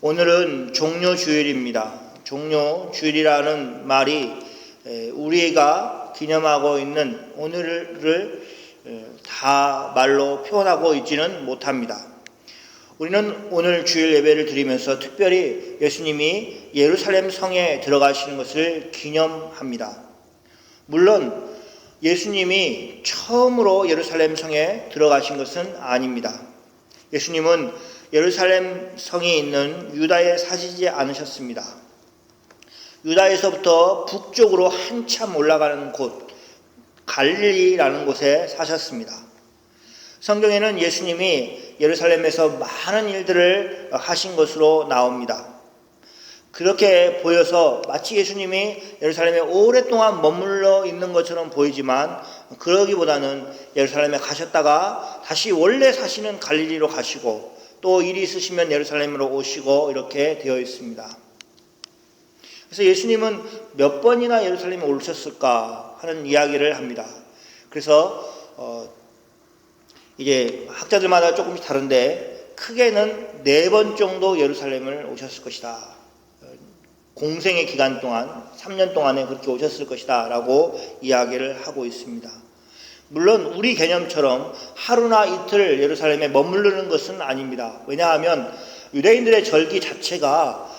오늘은 종료주일입니다. 종료주일이라는 말이 우리가 기념하고 있는 오늘을 다 말로 표현하고 있지는 못합니다. 우리는 오늘 주일 예배를 드리면서 특별히 예수님이 예루살렘 성에 들어가시는 것을 기념합니다. 물론 예수님이 처음으로 예루살렘 성에 들어가신 것은 아닙니다. 예수님은 예루살렘 성이 있는 유다에 사시지 않으셨습니다. 유다에서부터 북쪽으로 한참 올라가는 곳 갈릴리라는 곳에 사셨습니다. 성경에는 예수님이 예루살렘에서 많은 일들을 하신 것으로 나옵니다. 그렇게 보여서 마치 예수님이 예루살렘에 오랫동안 머물러 있는 것처럼 보이지만 그러기보다는 예루살렘에 가셨다가 다시 원래 사시는 갈릴리로 가시고 또 일이 있으시면 예루살렘으로 오시고 이렇게 되어 있습니다. 그래서 예수님은 몇 번이나 예루살렘에 오셨을까 하는 이야기를 합니다. 그래서 이제 학자들마다 조금씩 다른데 크게는 4번 정도 예루살렘을 오셨을 것이다. 공생의 기간 동안 3년 동안에 그렇게 오셨을 것이다 라고 이야기를 하고 있습니다. 물론 우리 개념처럼 하루나 이틀 예루살렘에 머무르는 것은 아닙니다. 왜냐하면 유대인들의 절기 자체가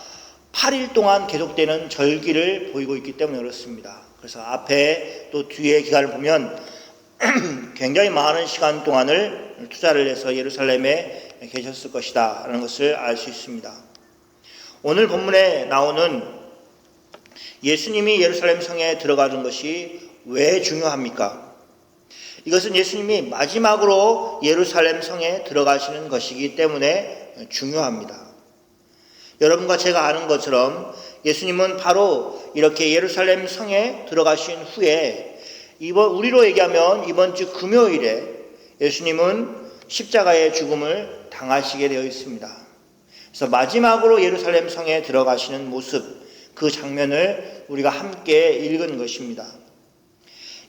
8일 동안 계속되는 절기를 보이고 있기 때문에 그렇습니다. 그래서 앞에 또 뒤에 기간을 보면 굉장히 많은 시간 동안을 투자를 해서 예루살렘에 계셨을 것이다 라는 것을 알 수 있습니다. 오늘 본문에 나오는 예수님이 예루살렘 성에 들어가는 것이 왜 중요합니까? 이것은 예수님이 마지막으로 예루살렘 성에 들어가시는 것이기 때문에 중요합니다. 여러분과 제가 아는 것처럼 예수님은 바로 이렇게 예루살렘 성에 들어가신 후에 우리로 얘기하면 이번 주 금요일에 예수님은 십자가의 죽음을 당하시게 되어 있습니다. 그래서 마지막으로 예루살렘 성에 들어가시는 모습, 그 장면을 우리가 함께 읽은 것입니다.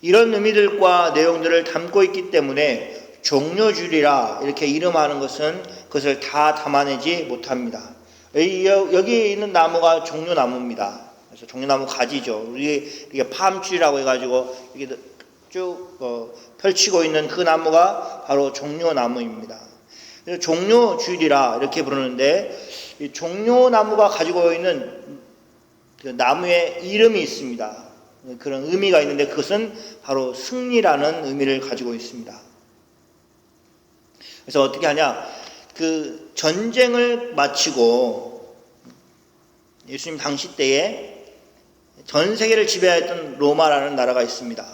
이런 의미들과 내용들을 담고 있기 때문에 종료주일이라 이렇게 이름하는 것은 그것을 다 담아내지 못합니다. 여기 있는 나무가 종료나무입니다. 그래서 종료나무 가지죠. 이게 팜트리라고 해가지고 이게 쭉 펼치고 있는 그 나무가 바로 종료나무입니다. 그래서 종료주일이라 이렇게 부르는데 이 종료나무가 가지고 있는 그 나무의 이름이 있습니다. 그런 의미가 있는데 그것은 바로 승리라는 의미를 가지고 있습니다. 그래서 어떻게 하냐? 그 전쟁을 마치고 예수님 당시 때에 전 세계를 지배했던 로마라는 나라가 있습니다.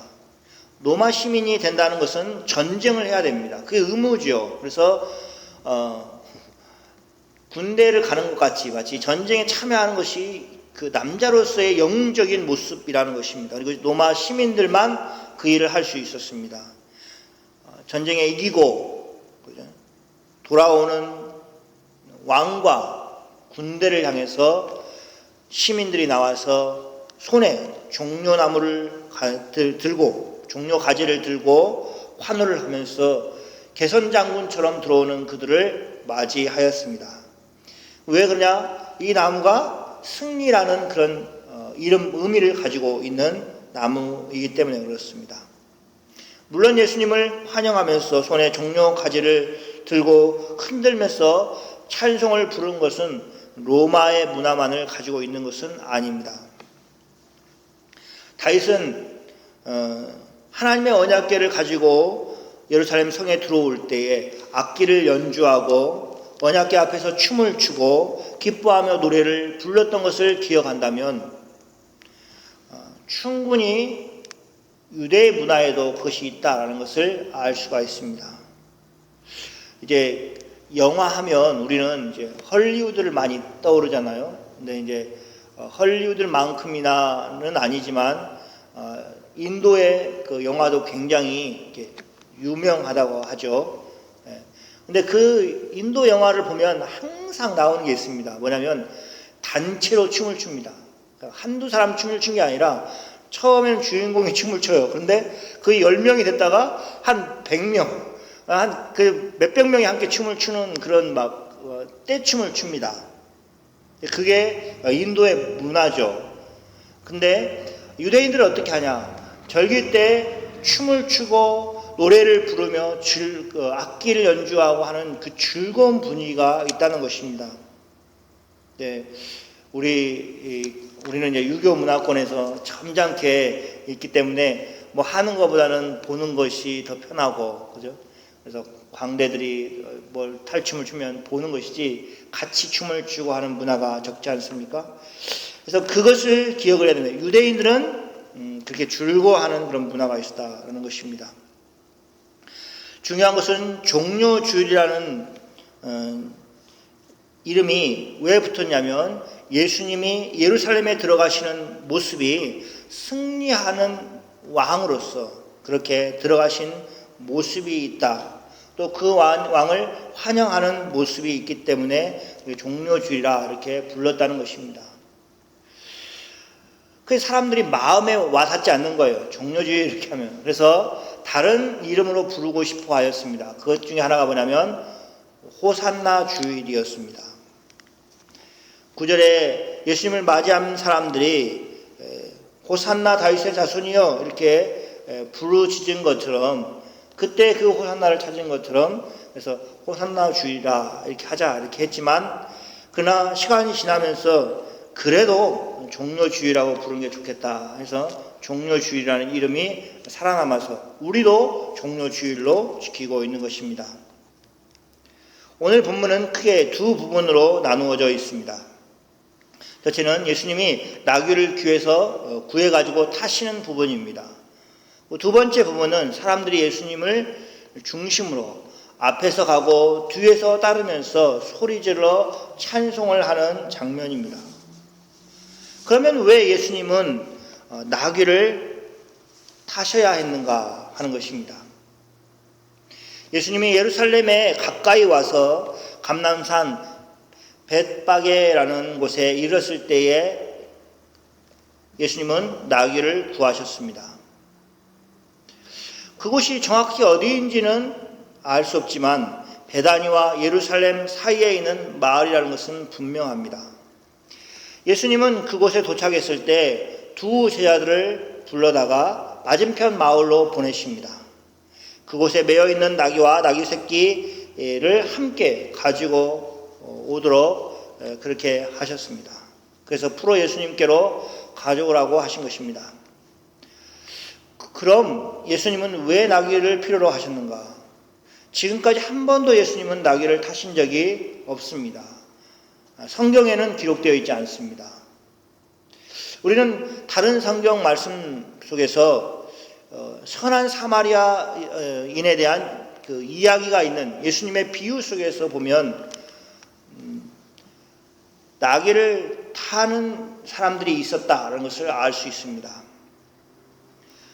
로마 시민이 된다는 것은 전쟁을 해야 됩니다. 그게 의무죠. 그래서 군대를 가는 것 같이 마치 전쟁에 참여하는 것이 그 남자로서의 영웅적인 모습이라는 것입니다. 그리고 로마 시민들만 그 일을 할 수 있었습니다. 전쟁에 이기고 돌아오는 왕과 군대를 향해서 시민들이 나와서 손에 종려나무를 들고 종려가지를 들고 환호를 하면서 개선장군처럼 들어오는 그들을 맞이하였습니다. 왜 그러냐? 이 나무가 승리라는 그런 의미를 가지고 있는 나무이기 때문에 그렇습니다. 물론 예수님을 환영하면서 손에 종려가지를 들고 흔들면서 찬송을 부른 것은 로마의 문화만을 가지고 있는 것은 아닙니다. 다윗은 하나님의 언약궤를 가지고 예루살렘 성에 들어올 때에 악기를 연주하고 언약궤 앞에서 춤을 추고 기뻐하며 노래를 불렀던 것을 기억한다면 충분히 유대의 문화에도 그것이 있다라는 것을 알 수가 있습니다. 이제 영화 하면 우리는 이제 헐리우드를 많이 떠오르잖아요. 근데 이제 헐리우드만큼이나는 아니지만 인도의 그 영화도 굉장히 이렇게 유명하다고 하죠. 근데 그 인도 영화를 보면 항상 나오는 게 있습니다. 뭐냐면 단체로 춤을 춥니다. 그러니까 한두 사람 춤을 춘 게 아니라 처음에는 주인공이 춤을 춰요. 그런데 그 10명이 됐다가 한 100명, 한 그 몇백 명이 함께 춤을 추는 그런 막 떼춤을 춥니다. 그게 인도의 문화죠. 근데 유대인들은 어떻게 하냐? 절기 때 춤을 추고 노래를 부르며 악기를 연주하고 하는 그 즐거운 분위기가 있다는 것입니다. 네, 우리는 이제 유교 문화권에서 점잖게 있기 때문에 뭐 하는 것보다는 보는 것이 더 편하고, 그죠? 그래서 광대들이 뭘 탈춤을 추면 보는 것이지 같이 춤을 추고 하는 문화가 적지 않습니까? 그래서 그것을 기억을 해야 됩니다. 유대인들은 그렇게 즐거워하는 그런 문화가 있었다는 것입니다. 중요한 것은 종료주일이라는 이름이 왜 붙었냐면 예수님이 예루살렘에 들어가시는 모습이 승리하는 왕으로서 그렇게 들어가신 모습이 있다. 또 그 왕을 환영하는 모습이 있기 때문에 종료주일이라 이렇게 불렀다는 것입니다. 그래서 사람들이 마음에 와닿지 않는 거예요. 종료주일 이렇게 하면. 그래서 다른 이름으로 부르고 싶어 하였습니다. 그것 중에 하나가 뭐냐면 호산나 주일이었습니다. 9절에 예수님을 맞이한 사람들이 호산나 다윗의 자손이여 이렇게 부르짖은 것처럼, 그때 그 호산나를 찾은 것처럼, 그래서 호산나 주일이라 이렇게 하자 이렇게 했지만, 그러나 시간이 지나면서 그래도 종료주일이라고 부르는 게 좋겠다 해서 종료주일이라는 이름이 살아남아서 우리도 종료주일로 지키고 있는 것입니다. 오늘 본문은 크게 두 부분으로 나누어져 있습니다. 첫째는 예수님이 나귀를 귀에서 구해가지고 타시는 부분입니다. 두 번째 부분은 사람들이 예수님을 중심으로 앞에서 가고 뒤에서 따르면서 소리질러 찬송을 하는 장면입니다. 그러면 왜 예수님은 나귀를 타셔야 했는가 하는 것입니다. 예수님이 예루살렘에 가까이 와서 감람산 벳바게라는 곳에 이르렀을 때에 예수님은 나귀를 구하셨습니다. 그곳이 정확히 어디인지는 알 수 없지만 베다니와 예루살렘 사이에 있는 마을이라는 것은 분명합니다. 예수님은 그곳에 도착했을 때 두 제자들을 불러다가 맞은편 마을로 보내십니다. 그곳에 매여 있는 나귀와 나귀 새끼를 함께 가지고 오도록 그렇게 하셨습니다. 그래서 풀어 예수님께로 가져오라고 하신 것입니다. 그럼 예수님은 왜 나귀를 필요로 하셨는가? 지금까지 한 번도 예수님은 나귀를 타신 적이 없습니다. 성경에는 기록되어 있지 않습니다. 우리는 다른 성경 말씀 속에서 선한 사마리아인에 대한 그 이야기가 있는 예수님의 비유 속에서 보면 나귀를 타는 사람들이 있었다는 것을 알 수 있습니다.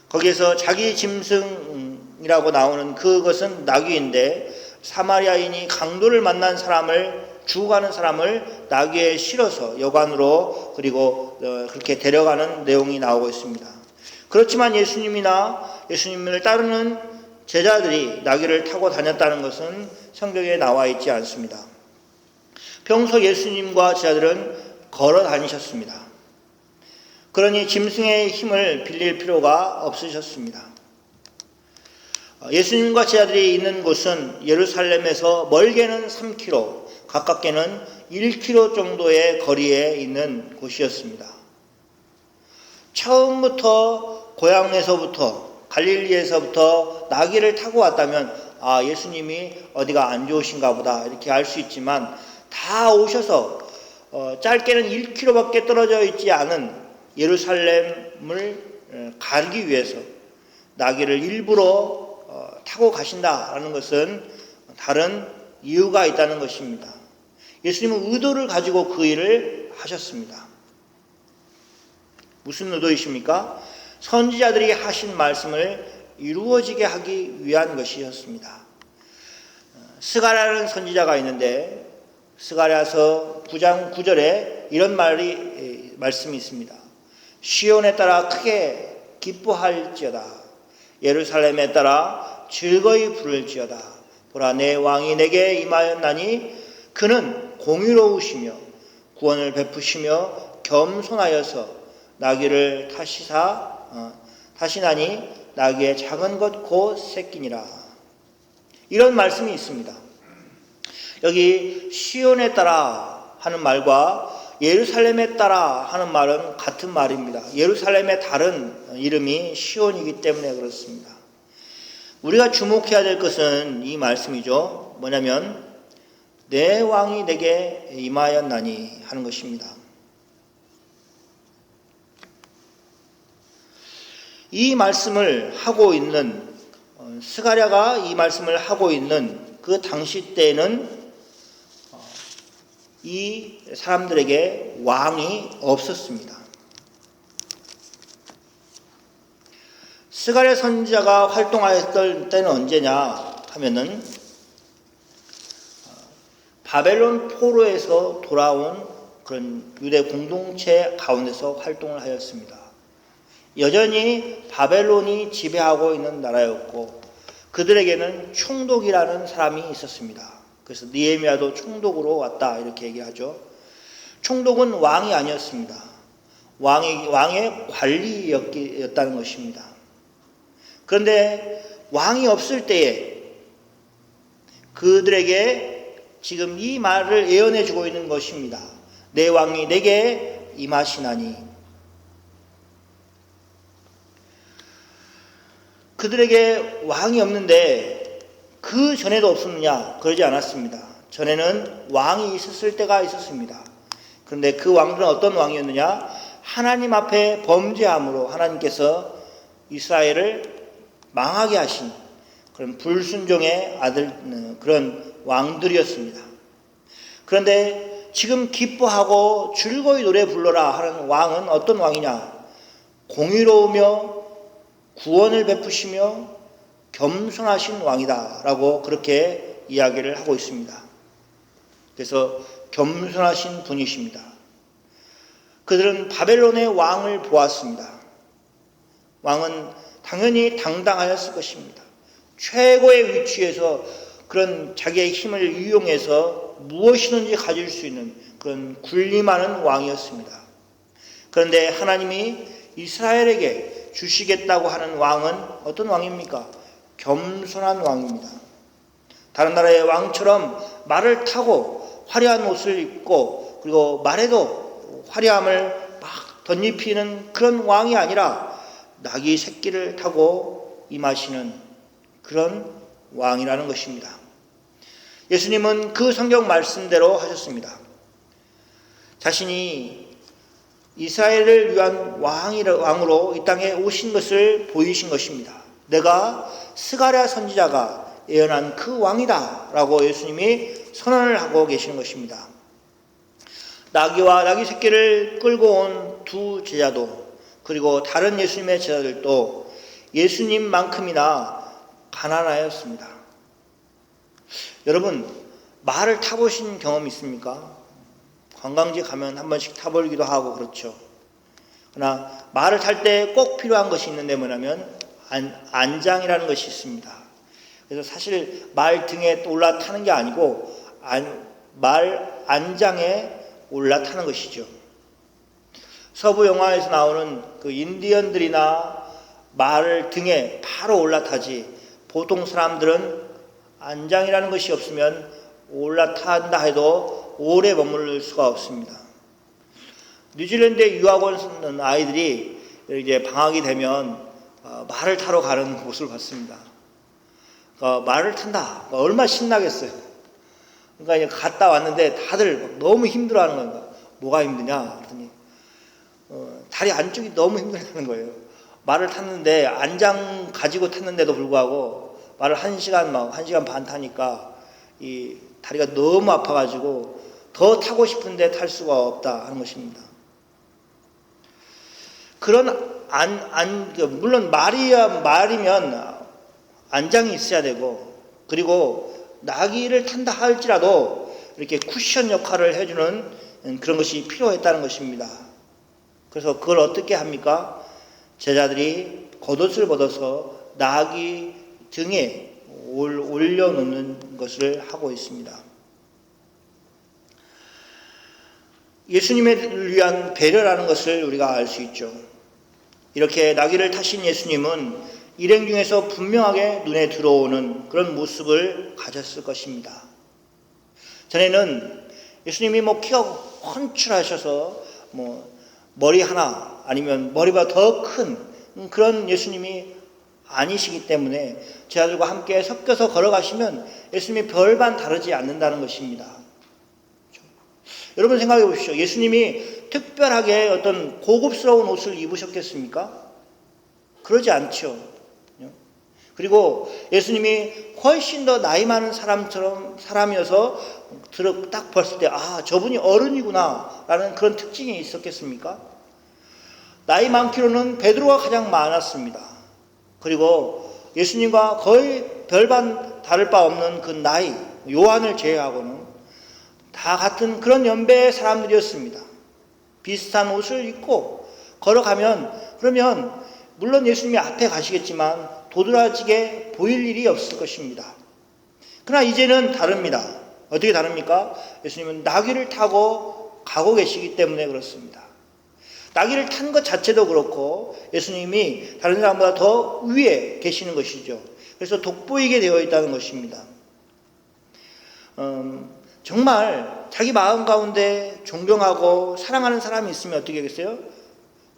거기에서 자기 짐승이라고 나오는 그것은 나귀인데, 사마리아인이 강도를 만난 사람을, 죽어가는 사람을 나귀에 실어서 여관으로 그리고 그렇게 데려가는 내용이 나오고 있습니다. 그렇지만 예수님이나 예수님을 따르는 제자들이 나귀를 타고 다녔다는 것은 성경에 나와 있지 않습니다. 평소 예수님과 제자들은 걸어 다니셨습니다. 그러니 짐승의 힘을 빌릴 필요가 없으셨습니다. 예수님과 제자들이 있는 곳은 예루살렘에서 멀게는 3km, 가깝게는 1km 정도의 거리에 있는 곳이었습니다. 처음부터 고향에서부터 갈릴리에서부터 나귀를 타고 왔다면 예수님이 어디가 안 좋으신가 보다 이렇게 알 수 있지만, 다 오셔서 짧게는 1km밖에 떨어져 있지 않은 예루살렘을 가기 위해서 나귀를 일부러 타고 가신다라는 것은 다른 이유가 있다는 것입니다. 예수님은 의도를 가지고 그 일을 하셨습니다. 무슨 의도이십니까? 선지자들이 하신 말씀을 이루어지게 하기 위한 것이었습니다. 스가랴라는 선지자가 있는데 스가랴서 9장 9절에 이런 말씀이 있습니다. 시온에 따라 크게 기뻐할지어다. 예루살렘에 따라 즐거이 부를지어다. 보라, 내 왕이 내게 임하였나니 그는 공의로우시며 구원을 베푸시며 겸손하여서 나귀를 타시나니 나귀의 작은 것 곧 새끼니라. 이런 말씀이 있습니다. 여기 시온에 따라 하는 말과 예루살렘에 따라 하는 말은 같은 말입니다. 예루살렘의 다른 이름이 시온이기 때문에 그렇습니다. 우리가 주목해야 될 것은 이 말씀이죠. 뭐냐면 내 왕이 내게 임하였나니 하는 것입니다. 이 말씀을 하고 있는 스가랴가 이 말씀을 하고 있는 그 당시 때에는 이 사람들에게 왕이 없었습니다. 스가랴 선지자가 활동하였던 때는 언제냐 하면은 바벨론 포로에서 돌아온 그런 유대 공동체 가운데서 활동을 하였습니다. 여전히 바벨론이 지배하고 있는 나라였고 그들에게는 총독이라는 사람이 있었습니다. 그래서 느헤미야도 총독으로 왔다 이렇게 얘기하죠. 총독은 왕이 아니었습니다. 왕의 관리였다는 것입니다. 그런데 왕이 없을 때에 그들에게 지금 이 말을 예언해 주고 있는 것입니다. 내 왕이 내게 임하시나니. 그들에게 왕이 없는데 그 전에도 없었느냐? 그러지 않았습니다. 전에는 왕이 있었을 때가 있었습니다. 그런데 그 왕들은 어떤 왕이었느냐? 하나님 앞에 범죄함으로 하나님께서 이스라엘을 망하게 하신 그런 불순종의 아들, 그런 왕들이었습니다. 그런데 지금 기뻐하고 즐거이 노래 불러라 하는 왕은 어떤 왕이냐? 공의로우며 구원을 베푸시며 겸손하신 왕이다 라고 그렇게 이야기를 하고 있습니다. 그래서 겸손하신 분이십니다. 그들은 바벨론의 왕을 보았습니다. 왕은 당연히 당당하였을 것입니다. 최고의 위치에서 그런 자기의 힘을 이용해서 무엇이든지 가질 수 있는 그런 군림하는 왕이었습니다. 그런데 하나님이 이스라엘에게 주시겠다고 하는 왕은 어떤 왕입니까? 겸손한 왕입니다. 다른 나라의 왕처럼 말을 타고 화려한 옷을 입고 그리고 말에도 화려함을 막 덧입히는 그런 왕이 아니라 나귀 새끼를 타고 임하시는 그런 왕이라는 것입니다. 예수님은 그 성경 말씀대로 하셨습니다. 자신이 이스라엘을 위한 왕으로 이 땅에 오신 것을 보이신 것입니다. 내가 스가랴 선지자가 예언한 그 왕이다 라고 예수님이 선언을 하고 계시는 것입니다. 나귀와 나귀 새끼를 끌고 온 두 제자도 그리고 다른 예수님의 제자들도 예수님만큼이나 가난하였습니다. 여러분, 말을 타보신 경험 있습니까? 관광지 가면 한 번씩 타보기도 하고 그렇죠. 그러나 말을 탈 때 꼭 필요한 것이 있는데 뭐냐면 안장이라는 것이 있습니다. 그래서 사실 말 등에 올라타는 게 아니고 말 안장에 올라타는 것이죠. 서부 영화에서 나오는 그 인디언들이나 말을 등에 바로 올라타지 보통 사람들은 안장이라는 것이 없으면 올라탄다 해도 오래 머무를 수가 없습니다. 뉴질랜드에 유학 온 아이들이 이제 방학이 되면 말을 타러 가는 곳을 봤습니다. 말을 탄다. 얼마나 신나겠어요. 그러니까 이제 갔다 왔는데 다들 너무 힘들어하는 거예요. 뭐가 힘드냐? 그랬더니 다리 안쪽이 너무 힘들다는 거예요. 말을 탔는데 안장 가지고 탔는데도 불구하고 말을 1시간 반 타니까 이 다리가 너무 아파가지고 더 타고 싶은데 탈 수가 없다 하는 것입니다. 그런 물론 말이면 안장이 있어야 되고 그리고 나귀를 탄다 할지라도 이렇게 쿠션 역할을 해주는 그런 것이 필요했다는 것입니다. 그래서 그걸 어떻게 합니까? 제자들이 겉옷을 벗어서 나귀 등에 올려놓는 것을 하고 있습니다. 예수님을 위한 배려라는 것을 우리가 알 수 있죠. 이렇게 나귀를 타신 예수님은 일행 중에서 분명하게 눈에 들어오는 그런 모습을 가졌을 것입니다. 전에는 예수님이 키가 훤칠하셔서 머리 하나 아니면 머리보다 더 큰 그런 예수님이 아니시기 때문에 제자들과 함께 섞여서 걸어가시면 예수님이 별반 다르지 않는다는 것입니다. 여러분 생각해 보십시오. 예수님이 특별하게 어떤 고급스러운 옷을 입으셨겠습니까? 그러지 않죠. 그리고 예수님이 훨씬 더 나이 많은 사람이어서 딱 봤을 때 저분이 어른이구나 라는 그런 특징이 있었겠습니까? 나이 많기로는 베드로가 가장 많았습니다. 그리고 예수님과 거의 별반 다를 바 없는 그 나이, 요한을 제외하고는 다 같은 그런 연배의 사람들이었습니다. 비슷한 옷을 입고 걸어가면 그러면 물론 예수님이 앞에 가시겠지만 도드라지게 보일 일이 없을 것입니다. 그러나 이제는 다릅니다. 어떻게 다릅니까? 예수님은 나귀를 타고 가고 계시기 때문에 그렇습니다. 나귀를 탄 것 자체도 그렇고 예수님이 다른 사람보다 더 위에 계시는 것이죠. 그래서 돋보이게 되어 있다는 것입니다. 정말 자기 마음 가운데 존경하고 사랑하는 사람이 있으면 어떻게 하겠어요?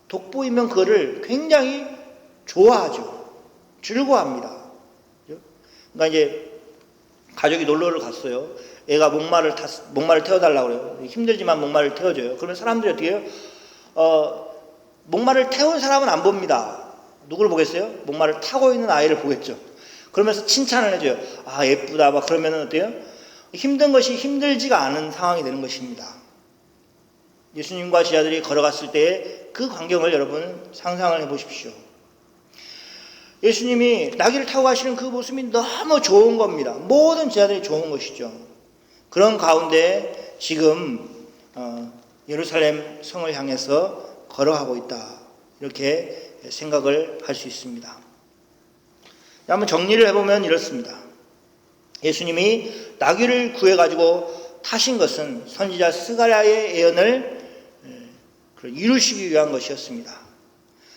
돋보이면 그거를 굉장히 좋아하죠. 즐거워합니다. 그러니까 이제 가족이 놀러를 갔어요. 애가 목마를 태워달라고 그래요. 힘들지만 목마를 태워줘요. 그러면 사람들이 어떻게 해요? 목마를 태운 사람은 안 봅니다. 누구를 보겠어요? 목마를 타고 있는 아이를 보겠죠. 그러면서 칭찬을 해줘요. 예쁘다. 그러면은 어때요? 힘든 것이 힘들지가 않은 상황이 되는 것입니다. 예수님과 제자들이 걸어갔을 때의 그 광경을 여러분 상상을 해보십시오. 예수님이 나귀를 타고 가시는 그 모습이 너무 좋은 겁니다. 모든 제자들이 좋은 것이죠. 그런 가운데 지금 예루살렘 성을 향해서 걸어가고 있다. 이렇게 생각을 할 수 있습니다. 한번 정리를 해보면 이렇습니다. 예수님이 나귀를 구해가지고 타신 것은 선지자 스가랴의 예언을 이루시기 위한 것이었습니다.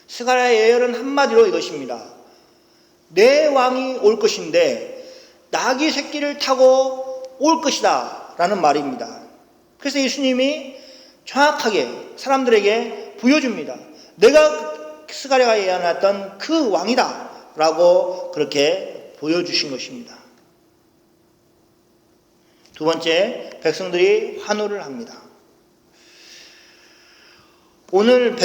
스가랴의 예언은 한마디로 이것입니다. 내 왕이 올 것인데 나귀 새끼를 타고 올 것이다 라는 말입니다. 그래서 예수님이 정확하게 사람들에게 보여줍니다. 내가 스가랴가 예언했던 그 왕이다 라고 그렇게 보여주신 것입니다. 두 번째, 백성들이 환호를 합니다. 오늘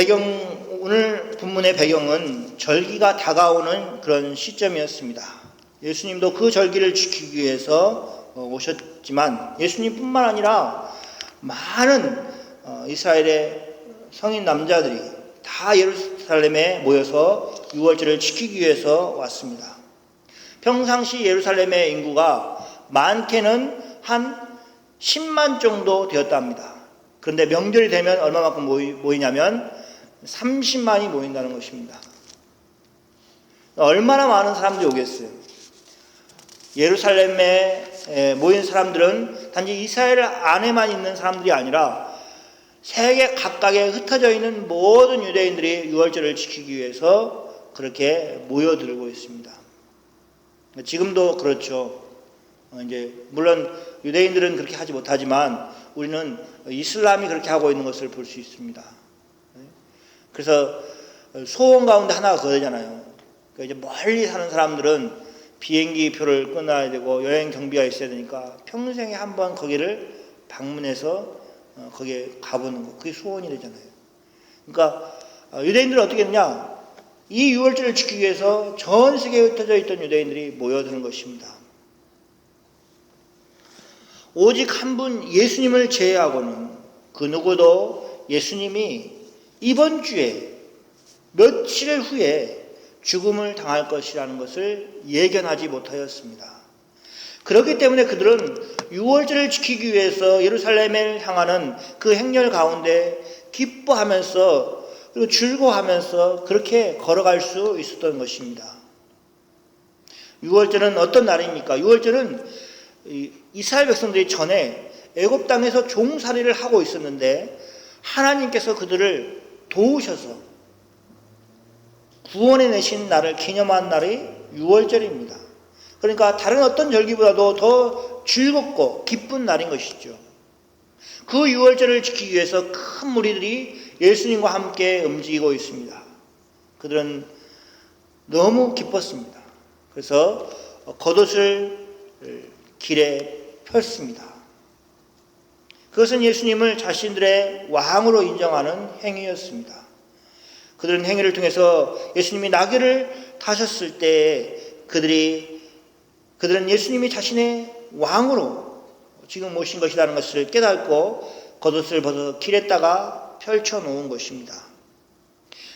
본문의 배경은 절기가 다가오는 그런 시점이었습니다. 예수님도 그 절기를 지키기 위해서 오셨지만 예수님뿐만 아니라 많은 이스라엘의 성인 남자들이 다 예루살렘에 모여서 유월절을 지키기 위해서 왔습니다. 평상시 예루살렘의 인구가 많게는 한 10만 정도 되었다 합니다. 그런데 명절이 되면 얼마만큼 모이냐면 30만이 모인다는 것입니다. 얼마나 많은 사람들이 오겠어요. 예루살렘에 모인 사람들은 단지 이스라엘 안에만 있는 사람들이 아니라 세계 각각에 흩어져 있는 모든 유대인들이 유월절을 지키기 위해서 그렇게 모여들고 있습니다. 지금도 그렇죠. 이제 물론 유대인들은 그렇게 하지 못하지만 우리는 이슬람이 그렇게 하고 있는 것을 볼 수 있습니다. 그래서 소원 가운데 하나가 그거잖아요. 그러니까 이제 멀리 사는 사람들은 비행기 표를 끊어야 되고 여행 경비가 있어야 되니까 평생에 한 번 거기를 방문해서 거기에 가보는 거, 그게 소원이 되잖아요. 그러니까 유대인들은 어떻게 했냐? 이 유월절을 지키기 위해서 전 세계에 흩어져 있던 유대인들이 모여드는 것입니다. 오직 한 분 예수님을 제외하고는 그 누구도 예수님이 이번 주에 며칠 후에 죽음을 당할 것이라는 것을 예견하지 못하였습니다. 그렇기 때문에 그들은 유월절을 지키기 위해서 예루살렘을 향하는 그 행렬 가운데 기뻐하면서 그리고 즐거워하면서 그렇게 걸어갈 수 있었던 것입니다. 유월절은 어떤 날입니까? 유월절은 이스라엘 백성들이 전에 애굽 땅에서 종살이를 하고 있었는데 하나님께서 그들을 도우셔서 구원해 내신 날을 기념한 날이 유월절입니다. 그러니까 다른 어떤 절기보다도 더 즐겁고 기쁜 날인 것이죠. 그 유월절을 지키기 위해서 큰 무리들이 예수님과 함께 움직이고 있습니다. 그들은 너무 기뻤습니다. 그래서 겉옷을 길에 폈습니다. 그것은 예수님을 자신들의 왕으로 인정하는 행위였습니다. 그들은 행위를 통해서 예수님이 나귀를 타셨을 때 그들은 예수님이 자신의 왕으로 지금 오신 것이라는 것을 깨닫고 겉옷을 벗어 길에다가 펼쳐놓은 것입니다.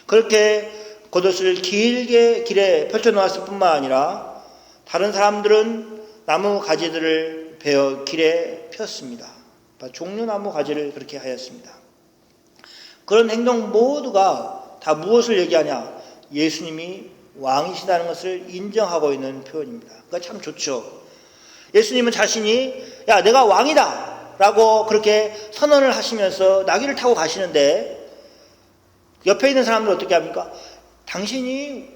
그렇게 겉옷을 길게 길에 펼쳐놓았을 뿐만 아니라 다른 사람들은 나무 가지들을 베어 길에 폈습니다. 종려나무 가지를 그렇게 하였습니다. 그런 행동 모두가 다 무엇을 얘기하냐? 예수님이 왕이시다는 것을 인정하고 있는 표현입니다. 그러니까 참 좋죠. 예수님은 자신이 야 내가 왕이다 라고 그렇게 선언을 하시면서 나귀를 타고 가시는데 옆에 있는 사람들은 어떻게 합니까? 당신이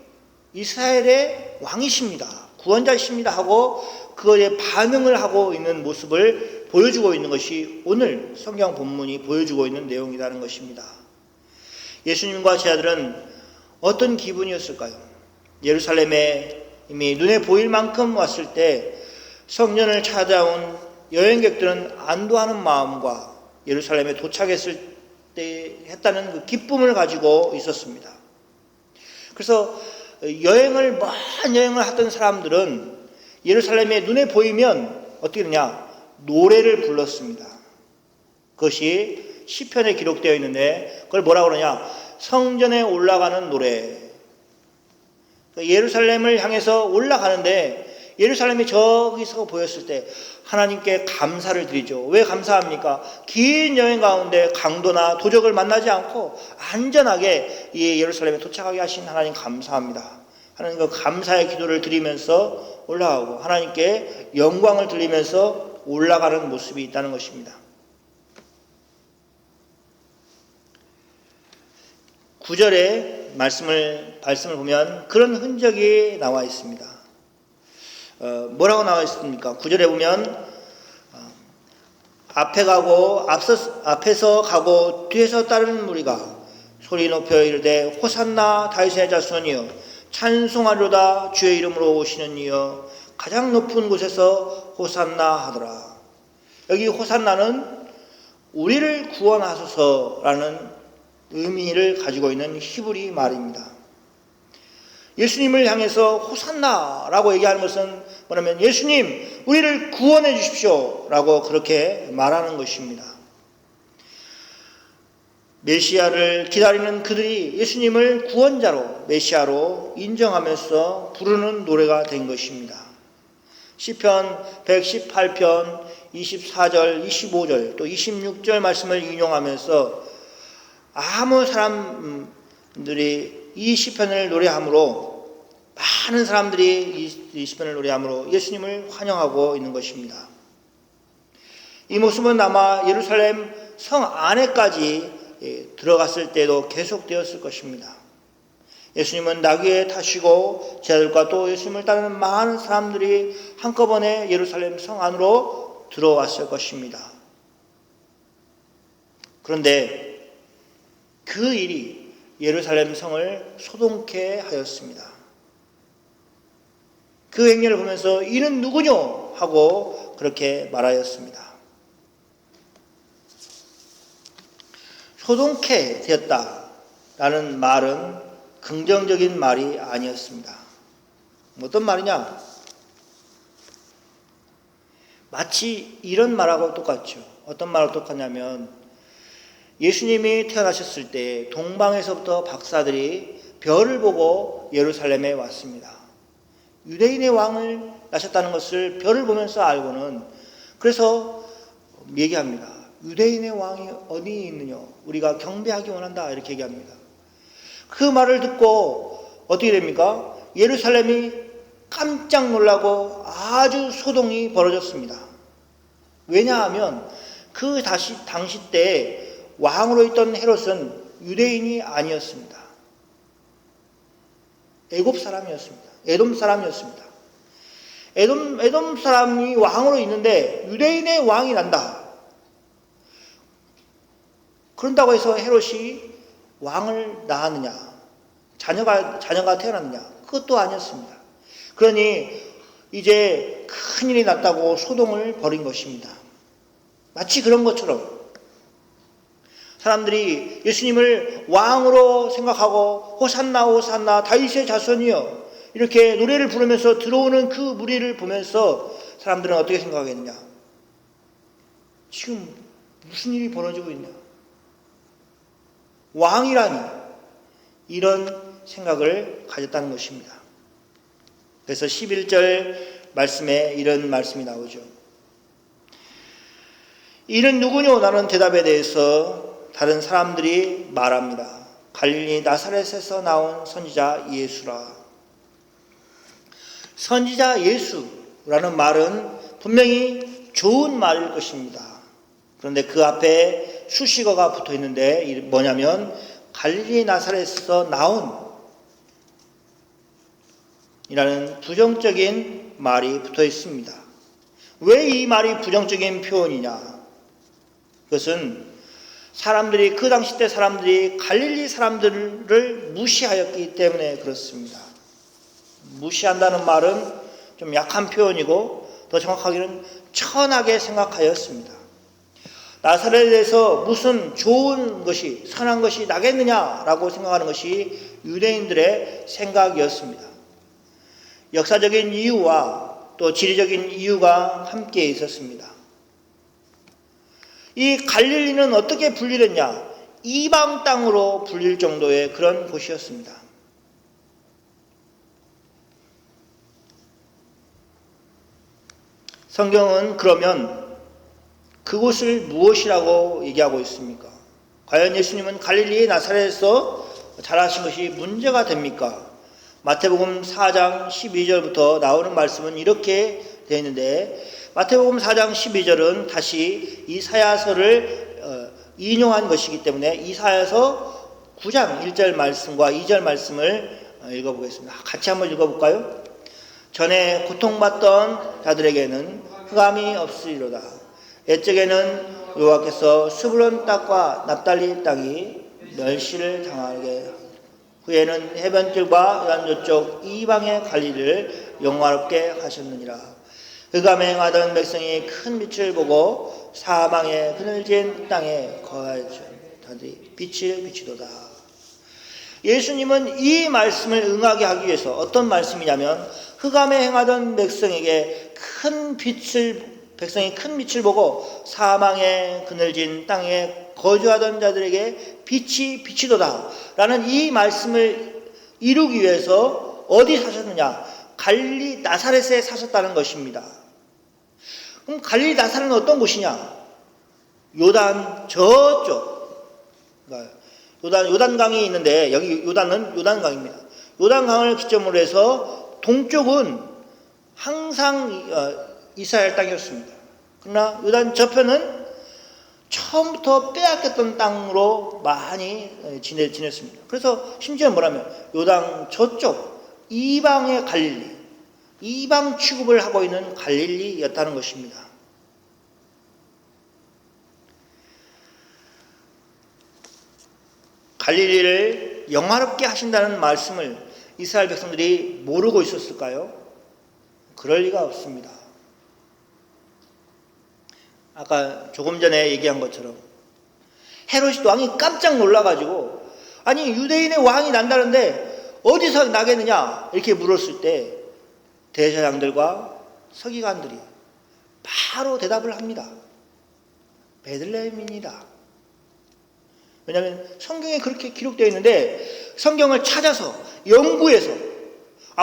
이스라엘의 왕이십니다. 구원자이십니다 하고 그거에 반응을 하고 있는 모습을 보여주고 있는 것이 오늘 성경 본문이 보여주고 있는 내용이라는 것입니다. 예수님과 제자들은 어떤 기분이었을까요? 예루살렘에 이미 눈에 보일 만큼 왔을 때 성전을 찾아온 여행객들은 안도하는 마음과 예루살렘에 도착했을 때 했다는 그 기쁨을 가지고 있었습니다. 그래서 먼 여행을 하던 사람들은 예루살렘에 눈에 보이면 어떻게 되냐? 노래를 불렀습니다. 그것이 시편에 기록되어 있는데 그걸 뭐라고 그러냐? 성전에 올라가는 노래. 예루살렘을 향해서 올라가는데 예루살렘이 저기서 보였을 때 하나님께 감사를 드리죠. 왜 감사합니까? 긴 여행 가운데 강도나 도적을 만나지 않고 안전하게 이 예루살렘에 도착하게 하신 하나님 감사합니다 하는 그 감사의 기도를 드리면서 올라가고 하나님께 영광을 드리면서 올라가는 모습이 있다는 것입니다. 9절의 말씀을 보면 그런 흔적이 나와 있습니다. 뭐라고 나와 있습니까? 9절에 보면 앞에서 가고 뒤에서 따르는 무리가 소리 높여 이르되 호산나 다윗의 자손이여 찬송하리로다 주의 이름으로 오시는 이여 가장 높은 곳에서 호산나 하더라. 여기 호산나는 우리를 구원하소서라는 의미를 가지고 있는 히브리 말입니다. 예수님을 향해서 호산나라고 얘기하는 것은 뭐냐면 예수님 우리를 구원해 주십시오 라고 그렇게 말하는 것입니다. 메시아를 기다리는 그들이 예수님을 구원자로 메시아로 인정하면서 부르는 노래가 된 것입니다. 시편 118편 24절 25절 또 26절 말씀을 인용하면서 아무 사람들이 이 시편을 노래함으로 많은 사람들이 이 시편을 노래함으로 예수님을 환영하고 있는 것입니다. 이 모습은 아마 예루살렘 성 안에까지 들어갔을 때도 계속되었을 것입니다. 예수님은 나귀에 타시고 제자들과 또 예수님을 따르는 많은 사람들이 한꺼번에 예루살렘 성 안으로 들어왔을 것입니다. 그런데 그 일이 예루살렘 성을 소동케 하였습니다. 그 행렬을 보면서 이는 누구뇨? 하고 그렇게 말하였습니다. 소동케 되었다라는 말은 긍정적인 말이 아니었습니다. 어떤 말이냐? 마치 이런 말하고 똑같죠. 어떤 말하고 똑같냐면 예수님이 태어나셨을 때 동방에서부터 박사들이 별을 보고 예루살렘에 왔습니다. 유대인의 왕을 낳으셨다는 것을 별을 보면서 알고는 그래서 얘기합니다. 유대인의 왕이 어디 있느냐? 우리가 경배하기 원한다. 이렇게 얘기합니다. 그 말을 듣고 어떻게 됩니까? 예루살렘이 깜짝 놀라고 아주 소동이 벌어졌습니다. 왜냐하면 그 당시 때 왕으로 있던 헤롯은 유대인이 아니었습니다. 애굽 사람이었습니다. 에돔 사람이었습니다. 에돔 사람이 왕으로 있는데 유대인의 왕이 난다. 그런다고 해서 헤롯이 왕을 낳았느냐? 자녀가 태어났느냐? 그것도 아니었습니다. 그러니 이제 큰일이 났다고 소동을 벌인 것입니다. 마치 그런 것처럼 사람들이 예수님을 왕으로 생각하고 호산나 호산나 다윗의 자손이여 이렇게 노래를 부르면서 들어오는 그 무리를 보면서 사람들은 어떻게 생각하겠느냐? 지금 무슨 일이 벌어지고 있냐? 왕이라니, 이런 생각을 가졌다는 것입니다. 그래서 11절 말씀에 이런 말씀이 나오죠. 이는 누구뇨? 라는 대답에 대해서 다른 사람들이 말합니다. 갈릴리 나사렛에서 나온 선지자 예수라. 선지자 예수라는 말은 분명히 좋은 말일 것입니다. 그런데 그 앞에 수식어가 붙어 있는데 뭐냐면 갈릴리 나사렛에서 나온 이라는 부정적인 말이 붙어 있습니다. 왜 이 말이 부정적인 표현이냐? 그것은 사람들이 그 당시 때 사람들이 갈릴리 사람들을 무시하였기 때문에 그렇습니다. 무시한다는 말은 좀 약한 표현이고 더 정확하게는 천하게 생각하였습니다. 나사렛에서 무슨 좋은 것이 선한 것이 나겠느냐라고 생각하는 것이 유대인들의 생각이었습니다. 역사적인 이유와 또 지리적인 이유가 함께 있었습니다. 이 갈릴리는 어떻게 분리됐냐? 이방 땅으로 불릴 정도의 그런 곳이었습니다. 성경은 그러면 그곳을 무엇이라고 얘기하고 있습니까? 과연 예수님은 갈릴리의 나사렛에서 자라신 것이 문제가 됩니까? 마태복음 4장 12절부터 나오는 말씀은 이렇게 되어 있는데 마태복음 4장 12절은 다시 이사야서를 인용한 것이기 때문에 이사야서 9장 1절 말씀과 2절 말씀을 읽어보겠습니다. 같이 한번 읽어볼까요? 전에 고통받던 자들에게는 흑암이 없으리로다. 옛적에는 여호와께서 스불론 땅과 납달리 땅이 멸시를 당하게 후에는 해변길과 요단저쪽 이방의 갈릴리를 영화롭게 하셨느니라. 흑암에 행하던 백성이 큰 빛을 보고 사망의 그늘진 땅에 거하여 자들이 빛을 비치도다. 예수님은 이 말씀을 응하게 하기 위해서 어떤 말씀이냐면 흑암에 행하던 백성이 큰 빛을 보고 사망의 그늘진 땅에 거주하던 자들에게 빛이 비치도다 라는 이 말씀을 이루기 위해서 어디 사셨느냐? 갈릴리 나사렛에 사셨다는 것입니다. 그럼 갈릴리 나사렛은 어떤 곳이냐? 요단 저쪽, 요단강이 있는데 여기 요단은 요단강입니다. 요단강을 기점으로 해서 동쪽은 항상 이스라엘 땅이었습니다. 그러나 요단 저편은 처음부터 빼앗겼던 땅으로 많이 지냈습니다. 그래서 심지어 뭐라면 요단 저쪽 이방의 갈릴리, 이방 취급을 하고 있는 갈릴리였다는 것입니다. 갈릴리를 영화롭게 하신다는 말씀을 이스라엘 백성들이 모르고 있었을까요? 그럴 리가 없습니다. 아까 조금 전에 얘기한 것처럼 헤롯 왕이 깜짝 놀라가지고 아니 유대인의 왕이 난다는데 어디서 나겠느냐 이렇게 물었을 때 대제사장들과 서기관들이 바로 대답을 합니다. 베들레헴입니다. 왜냐하면 성경에 그렇게 기록되어 있는데 성경을 찾아서 연구해서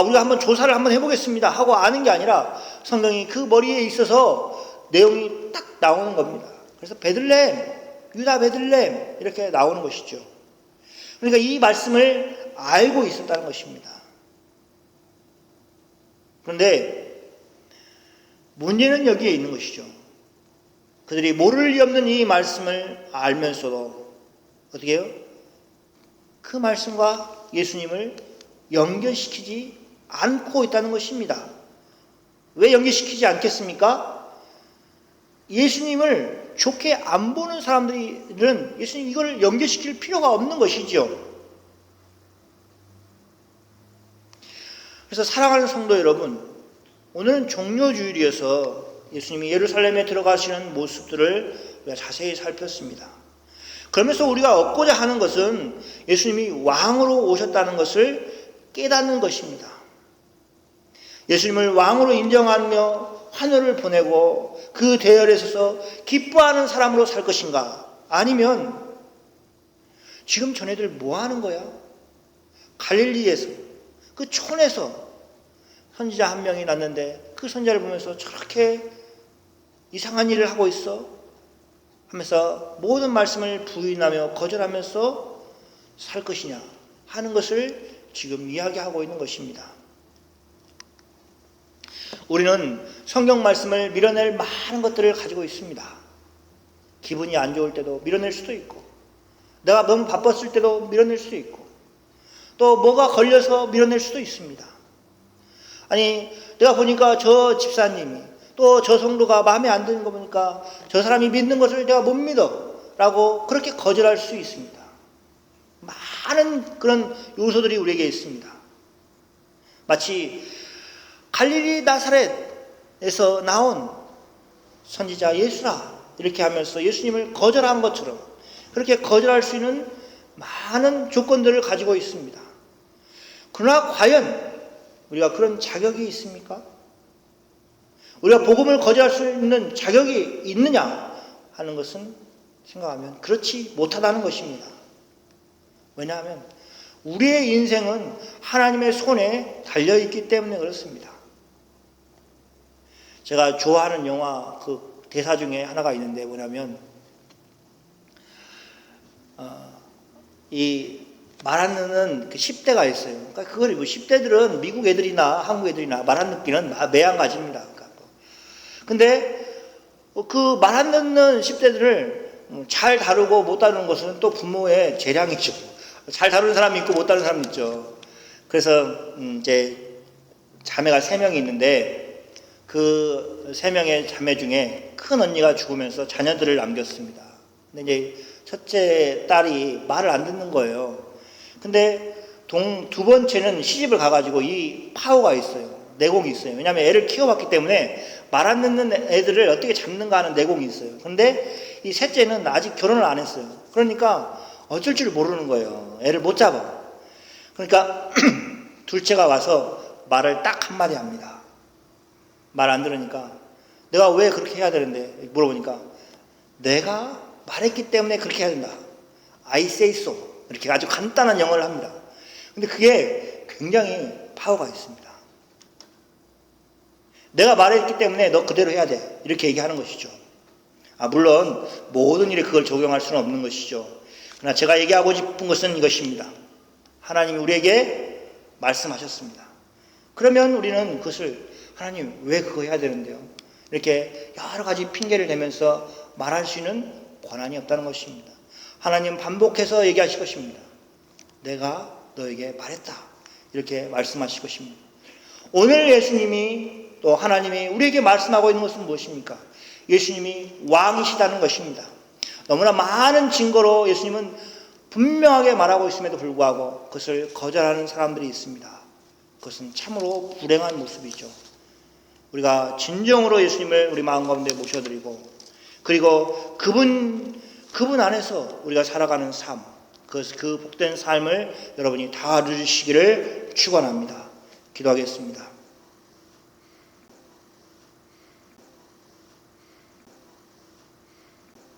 우리가 한번 조사를 한번 해보겠습니다 하고 아는 게 아니라 성경이 그 머리에 있어서 내용이 딱 나오는 겁니다. 그래서 베들레헴, 유다 베들레헴 이렇게 나오는 것이죠. 그러니까 이 말씀을 알고 있었다는 것입니다. 그런데 문제는 여기에 있는 것이죠. 그들이 모를 리 없는 이 말씀을 알면서도 어떻게 해요? 그 말씀과 예수님을 연결시키지 않고 있다는 것입니다. 왜 연결시키지 않겠습니까? 예수님을 좋게 안 보는 사람들은 예수님 이걸 연결시킬 필요가 없는 것이죠. 그래서 사랑하는 성도 여러분, 오늘은 종료주일이어서 예수님이 예루살렘에 들어가시는 모습들을 우리가 자세히 살폈습니다. 그러면서 우리가 얻고자 하는 것은 예수님이 왕으로 오셨다는 것을 깨닫는 것입니다. 예수님을 왕으로 인정하며 환호를 보내고 그 대열에 서서 기뻐하는 사람으로 살 것인가? 아니면 지금 전애들 뭐 하는 거야? 갈릴리에서 그 촌에서 선지자 한 명이 났는데 그 선지자를 보면서 저렇게 이상한 일을 하고 있어? 하면서 모든 말씀을 부인하며 거절하면서 살 것이냐 하는 것을 지금 이야기하고 있는 것입니다. 우리는 성경 말씀을 밀어낼 많은 것들을 가지고 있습니다. 기분이 안 좋을 때도 밀어낼 수도 있고, 내가 너무 바빴을 때도 밀어낼 수도 있고, 또 뭐가 걸려서 밀어낼 수도 있습니다. 아니, 내가 보니까 저 집사님이 또 저 성도가 마음에 안 드는 거 보니까 저 사람이 믿는 것을 내가 못 믿어 라고 그렇게 거절할 수 있습니다. 많은 그런 요소들이 우리에게 있습니다. 마치 갈릴리 나사렛에서 나온 선지자 예수라 이렇게 하면서 예수님을 거절한 것처럼 그렇게 거절할 수 있는 많은 조건들을 가지고 있습니다. 그러나 과연 우리가 그런 자격이 있습니까? 우리가 복음을 거절할 수 있는 자격이 있느냐 하는 것은 생각하면 그렇지 못하다는 것입니다. 왜냐하면 우리의 인생은 하나님의 손에 달려있기 때문에 그렇습니다. 제가 좋아하는 영화 그 대사 중에 하나가 있는데 뭐냐면 이 말 안 듣는 그 10대가 있어요. 그러니까 그걸 뭐 10대들은 미국 애들이나 한국 애들이나 말 안 듣기는 매한가지입니다. 근데 그 말 안 듣는 10대들을 잘 다루고 못 다루는 것은 또 부모의 재량이죠. 잘 다루는 사람이 있고 못 다루는 사람이 있죠. 그래서 이제 자매가 3명이 있는데 그 3명의 자매 중에 큰 언니가 죽으면서 자녀들을 남겼습니다. 근데 이제 첫째 딸이 말을 안 듣는 거예요. 근데 두 번째는 시집을 가가지고 이 파워가 있어요. 내공이 있어요. 왜냐하면 애를 키워봤기 때문에 말 안 듣는 애들을 어떻게 잡는가 하는 내공이 있어요. 근데 이 셋째는 아직 결혼을 안 했어요. 그러니까 어쩔 줄 모르는 거예요. 애를 못 잡아. 그러니까 둘째가 와서 말을 딱 한마디 합니다. 말 안 들으니까 내가 왜 그렇게 해야 되는데 물어보니까 내가 말했기 때문에 그렇게 해야 된다. I say so. 이렇게 아주 간단한 영어를 합니다. 근데 그게 굉장히 파워가 있습니다. 내가 말했기 때문에 너 그대로 해야 돼. 이렇게 얘기하는 것이죠. 물론 모든 일에 그걸 적용할 수는 없는 것이죠. 그러나 제가 얘기하고 싶은 것은 이것입니다. 하나님이 우리에게 말씀하셨습니다. 그러면 우리는 그것을 하나님 왜 그거 해야 되는데요? 이렇게 여러 가지 핑계를 대면서 말할 수 있는 권한이 없다는 것입니다. 하나님 반복해서 얘기하실 것입니다. 내가 너에게 말했다. 이렇게 말씀하실 것입니다. 오늘 예수님이 또 하나님이 우리에게 말씀하고 있는 것은 무엇입니까? 예수님이 왕이시다는 것입니다. 너무나 많은 증거로 예수님은 분명하게 말하고 있음에도 불구하고 그것을 거절하는 사람들이 있습니다. 그것은 참으로 불행한 모습이죠. 우리가 진정으로 예수님을 우리 마음 가운데 모셔드리고 그리고 그분 안에서 우리가 살아가는 삶, 그 복된 삶을 여러분이 다 누리시기를 축원합니다. 기도하겠습니다.